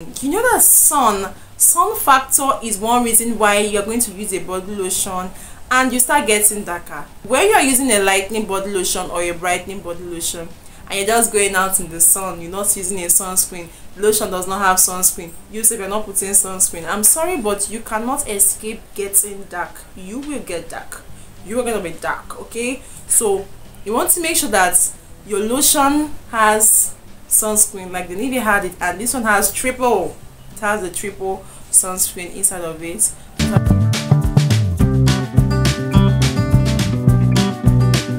You know that sun factor is one reason why you're going to use a body lotion and you start getting darker. When you're using a lightening body lotion or a brightening body lotion and you're just going out in the sun, you're not using a sunscreen, the lotion does not have sunscreen, you say you're not putting sunscreen, I'm sorry, but you cannot escape getting dark. You will get dark. You are going to be dark, okay? So you want to make sure that your lotion has sunscreen like the Nivea had it, and this one has triple. It has the triple sunscreen inside of it.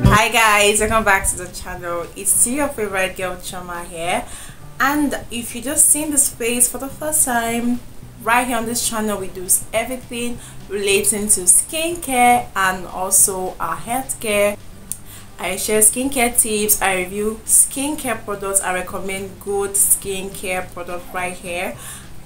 Hi guys, welcome back to the channel. It's still your favorite girl Chama here, and if you just seen this face for the first time, right here on this channel we do everything relating to skincare and also our healthcare. I share skincare tips, I review skincare products, I recommend good skincare products right here,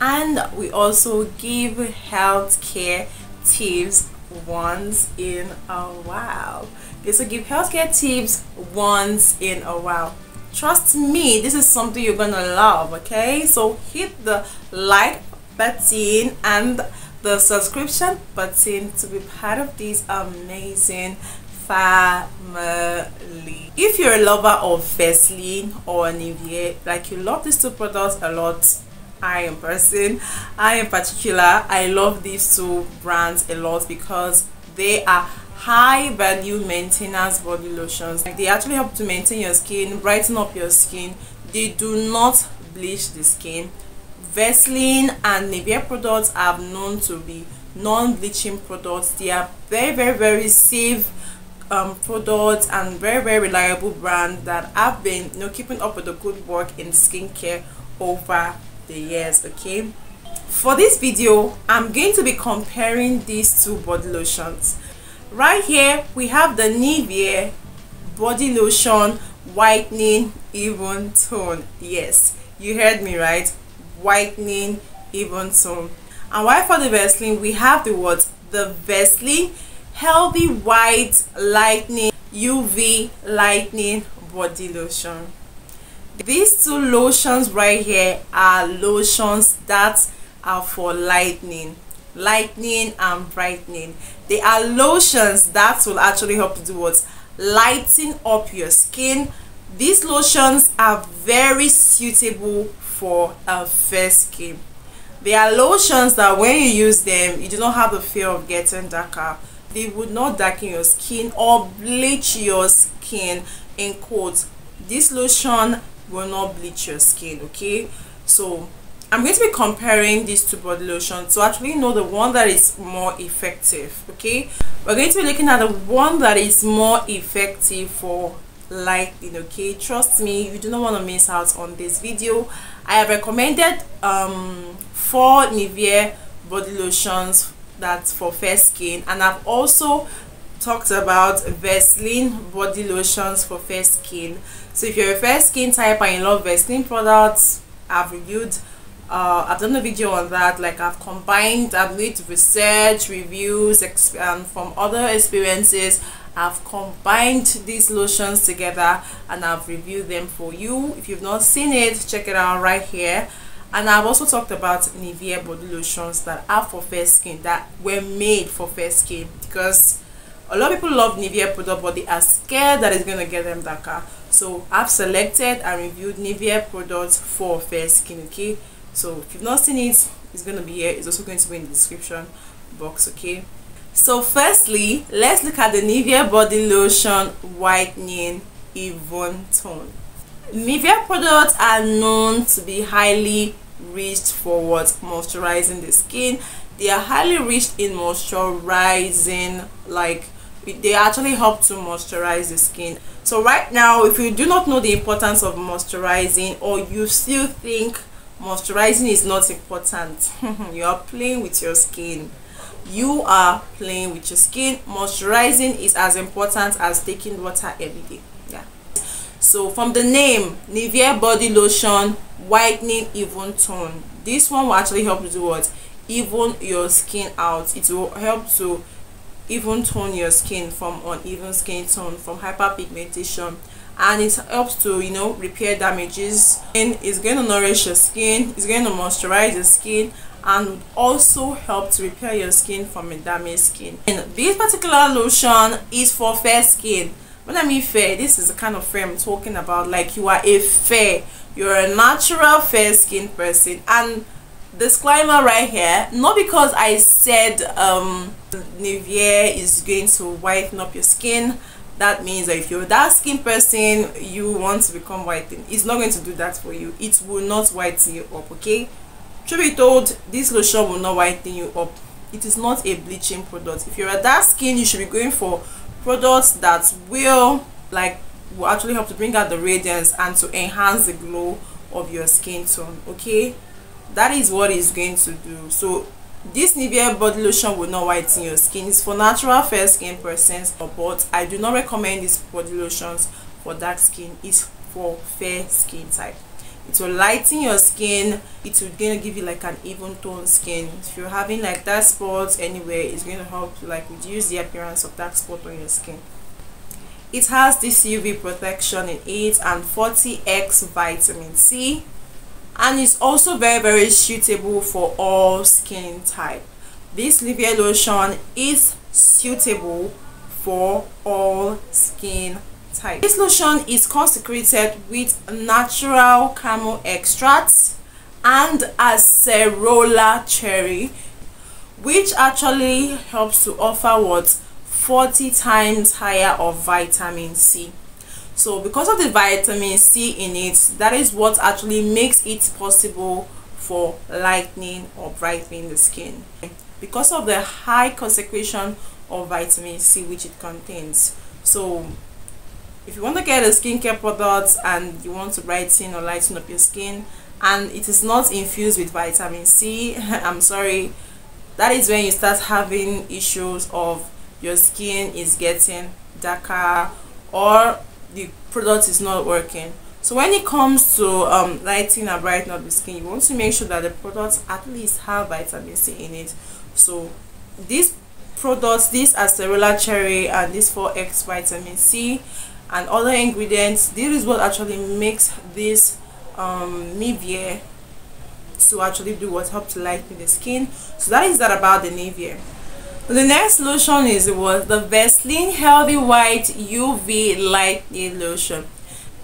and we also give healthcare tips once in a while. Okay, so give healthcare tips once in a while. Trust me, this is something you're gonna love, okay? So hit the like button and the subscription button to be part of this amazing family. If you're a lover of Vaseline or Nivea, like you love these two products a lot, I in particular, I love these two brands a lot because they are high value maintenance body lotions. Like, they actually help to maintain your skin, brighten up your skin. They do not bleach the skin. Vaseline and Nivea products are known to be non-bleaching products. They are very safe products and very reliable brand that have been keeping up with the good work in skincare over the years. Okay, for this video I'm going to be comparing these two body lotions. Right here we have the Nivea Body Lotion Whitening Even Tone. Yes, you heard me right, whitening even tone. And while for the Vaseline we have the Vaseline Healthy White Lightening UV Lightening Body Lotion. These two lotions right here are lotions that are for lightening and brightening. They are lotions that will actually help to do what? Lighten up your skin. These lotions are very suitable for a fair skin. They are lotions that when you use them, you do not have the fear of getting darker. They would not darken your skin or bleach your skin. In quotes, this lotion will not bleach your skin. Okay, so I'm going to be comparing these two body lotions to actually know the one that is more effective. Okay, we're going to be looking at the one that is more effective for lightening. Okay, trust me, you do not want to miss out on this video. I have recommended 4 Nivea body lotions that's for fair skin, and I've also talked about Vaseline body lotions for fair skin. So if you're a fair skin type and you love Vaseline products, I've reviewed I've done a video on that. Like, I've made research reviews from other experiences. I've combined these lotions together and I've reviewed them for you. If you've not seen it, check it out right here. And I've also talked about Nivea body lotions that are for fair skin, that were made for fair skin, because a lot of people love Nivea product but they are scared that it's going to get them darker. So I've selected and reviewed Nivea products for fair skin. Okay, so if you've not seen it, it's going to be here. It's also going to be in the description box. Okay, so firstly, let's look at the Nivea body lotion whitening even tone. Nivea products are known to be highly rich for moisturizing the skin. They are highly rich in moisturizing, like they actually help to moisturize the skin. So right now, if you do not know the importance of moisturizing, or you still think moisturizing is not important, you are playing with your skin. You are playing with your skin. Moisturizing is as important as taking water every day. Yeah. So from the name, Nivea body lotion whitening even tone, this one will actually help you do what? Even your skin out. It will help to even tone your skin from uneven skin tone, from hyperpigmentation and it helps to, you know, repair damages, and it's going to nourish your skin, it's going to moisturize your skin, and also help to repair your skin from a damaged skin. And this particular lotion is for fair skin. When I mean fair, this is the kind of fair I'm talking about. Like, you are a fair, you're a natural fair skin person. And disclaimer right here, not because I said Nivea is going to whiten up your skin, that means that if you're a dark skin person, you want to become whitened. It's not going to do that for you. It will not whiten you up, okay? Truth be told, this lotion will not whiten you up. It is not a bleaching product. If you're a dark skin, you should be going for products that will actually help to bring out the radiance and to enhance the glow of your skin tone, okay? That is what it's going to do. So this Nivea body lotion will not whiten your skin. It's for natural fair skin persons, but I do not recommend these body lotions for dark skin. It's for fair skin type. It will lighten your skin. It will gonna give you like an even tone skin. If you're having like dark spots anywhere, it's going to help to like reduce the appearance of dark spot on your skin. It has this UV protection in it and 40x vitamin C, and it's also very suitable for all skin type. This Nivea lotion is suitable for all skin type. This lotion is consecrated with natural camel extracts and acerola cherry, which actually helps to offer what 40 times higher of vitamin C. So because of the vitamin C in it, that is what actually makes it possible for lightening or brightening the skin, because of the high concentration of vitamin C which it contains. So if you want to get a skincare product and you want to brighten or lighten up your skin and it is not infused with vitamin C, I'm sorry, that is when you start having issues of your skin is getting darker or the product is not working. So when it comes to lightening and brightening up the skin, you want to make sure that the products at least have vitamin C in it. So these products, this acerola cherry and this 4x vitamin C and other ingredients, this is what actually makes this Nivea to actually do what helps to lighten the skin. So that is that about the Nivea. The next lotion is the Vaseline Healthy White UV Lightening Lotion.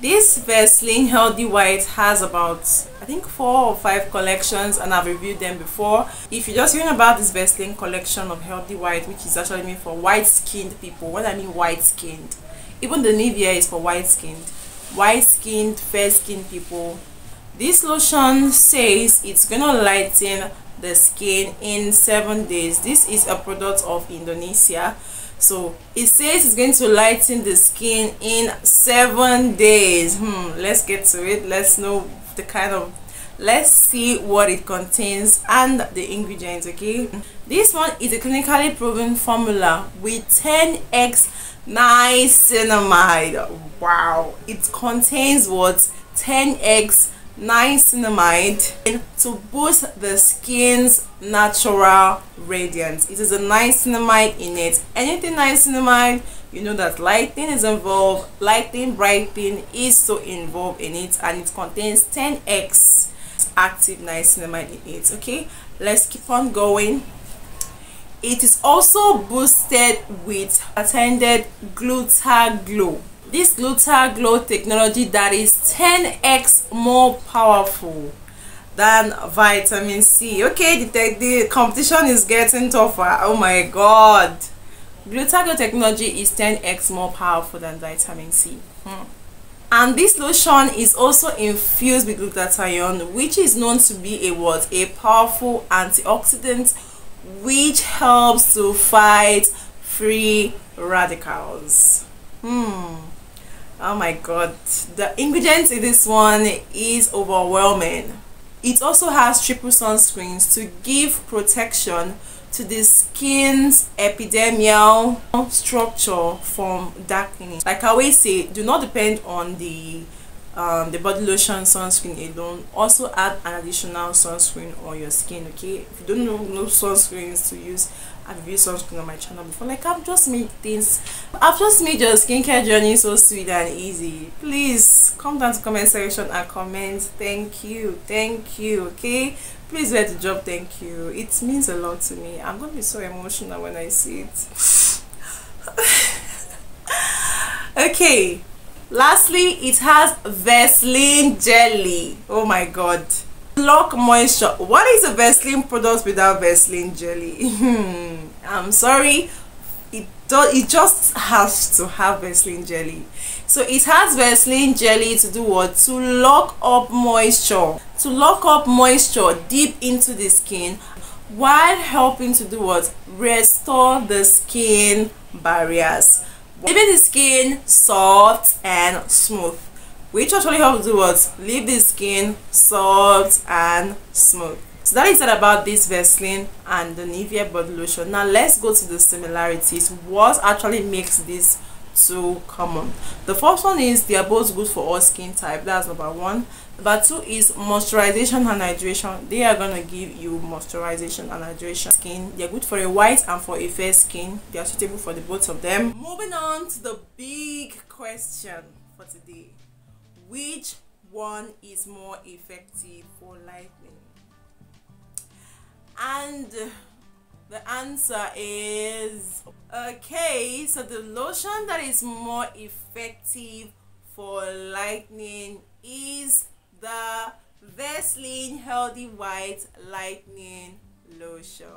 This Vaseline Healthy White has about, I think, 4 or 5 collections, and I've reviewed them before. If you're just hearing about this Vaseline collection of Healthy White, which is actually meant for white skinned people, what I mean white skinned, even the Nivea is for white skinned, fair skinned people. This lotion says it's gonna lighten the skin in 7 days. This is a product of Indonesia, so it says it's going to lighten the skin in 7 days. Let's get to it. Let's know the let's see what it contains and the ingredients, okay? This one is a clinically proven formula with 10x niacinamide. Wow, it contains what 10x niacinamide to boost the skin's natural radiance. It is a niacinamide in it. Anything niacinamide, you know that lighting is involved. Lighting, brightening is so involved in it, and it contains 10x active niacinamide in it. Okay, let's keep on going. It is also boosted with patented Glutaglow. This Glutaglow technology that is 10x more powerful than vitamin C. Okay, the competition is getting tougher. Oh my god. Glutaglow technology is 10x more powerful than vitamin C. And this lotion is also infused with glutathione, which is known to be a powerful antioxidant which helps to fight free radicals. Oh my god, the ingredients in this one is overwhelming. It also has triple sunscreens to give protection to the skin's epidermal structure from darkening. Like I always say, do not depend on the the body lotion sunscreen alone, also add an additional sunscreen on your skin. Okay, if you don't know no sunscreens to use, I've used sunscreen on my channel before. Like, I've just made your skincare journey so sweet and easy. Please come down to comment section and comment thank you, okay? Please let the drop thank you. It means a lot to me. I'm gonna be so emotional when I see it. Okay, lastly, it has Vaseline jelly. Oh my god. Lock moisture. What is a Vaseline product without Vaseline jelly? I'm sorry, it just has to have Vaseline jelly. So it has Vaseline jelly to do what? To lock up moisture, deep into the skin, while helping to do what? Restore the skin barriers, leaving the skin soft and smooth, which actually helps do what? Leave the skin soft and smooth. So that is it about this Vaseline and the Nivea Body Lotion. Now let's go to the similarities. What actually makes these two common? The first one is they are both good for all skin type. That's number one. Number two is moisturization and hydration. They are gonna give you moisturization and hydration skin. They're good for a white and for a fair skin. They are suitable for the both of them. Moving on to the big question for today: which one is more effective for lightening? And the answer is, okay, so the lotion that is more effective for lightening is the Vaseline Healthy White Lightening Lotion.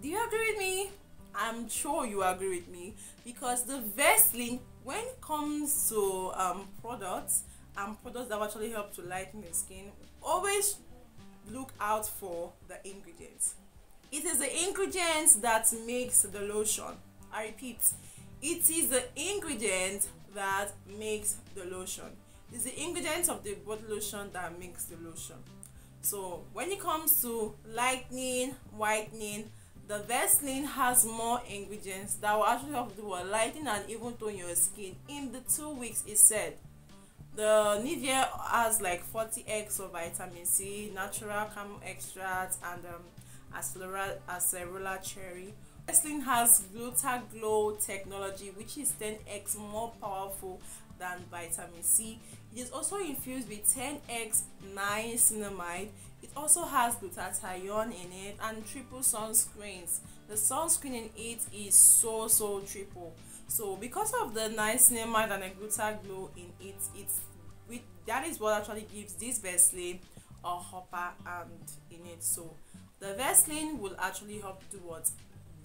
Do you agree with me? I'm sure you agree with me, because the Vaseline, when it comes to products that actually help to lighten the skin, always look out for the ingredients. It is the ingredients that makes the lotion. I repeat, it is the ingredient that makes the lotion. It's the ingredients of the body lotion that makes the lotion. So when it comes to lightening, whitening, the Vaseline has more ingredients that will actually help to do a lighten and even tone your skin in the 2 weeks, it said. The Nivea has like 40x of vitamin C, natural camel extract, and acerola cherry. Vaseline has Glow technology, which is 10x more powerful than vitamin C. It is also infused with 10x niacinamide. It also has glutathione in it and triple sunscreens. The sunscreen in it is so triple. So because of the niacinamide and the Glow in it, that is what actually gives this Vaseline a hopper and in it. So the Vaseline will actually help do what?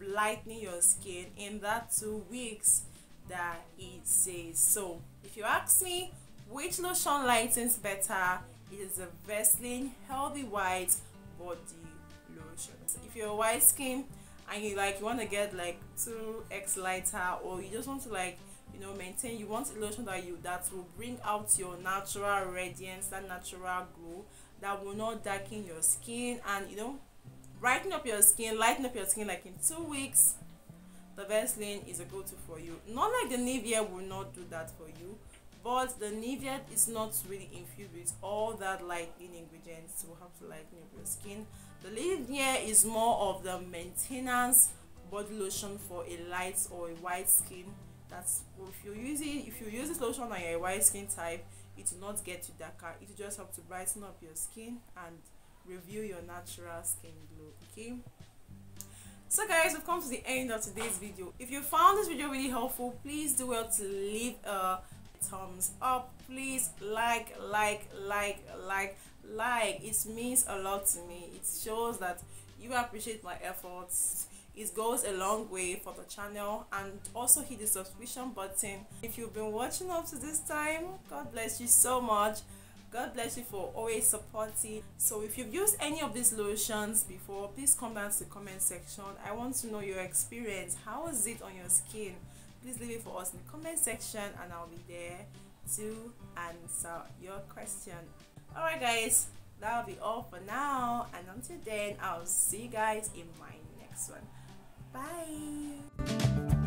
Lightening your skin in that 2 weeks that it says. So if you ask me which lotion lightens better, it is the Vaseline Healthy White Body Lotion. So if you're white skin and you want to get like 2x lighter, or you just want to maintain, you want a lotion that will bring out your natural radiance, that natural glow, that will not darken your skin, and brighten up your skin, lighten up your skin like in 2 weeks, the Vaseline is a go-to for you. Not like the Nivea will not do that for you, but the Nivea is not really infused with all that lightening ingredients to help to lighten up your skin. The Nivea is more of the maintenance body lotion for a light or a white skin. That's if you use this lotion on your white skin type, it will not get you darker. It will just help to brighten up your skin and review your natural skin glow. Okay, so guys, we've come to the end of today's video. If you found this video really helpful, please do well to leave a thumbs up. Please like. It means a lot to me. It shows that you appreciate my efforts. It goes a long way for the channel. And also hit the subscription button if you've been watching up to this time. God bless you so much. God bless you for always supporting. So if you've used any of these lotions before, please come down to the comment section. I want to know your experience. How is it on your skin? Please leave it for us in the comment section, and I'll be there to answer your question. Alright guys, that'll be all for now, and until then, I'll see you guys in my next one. Bye.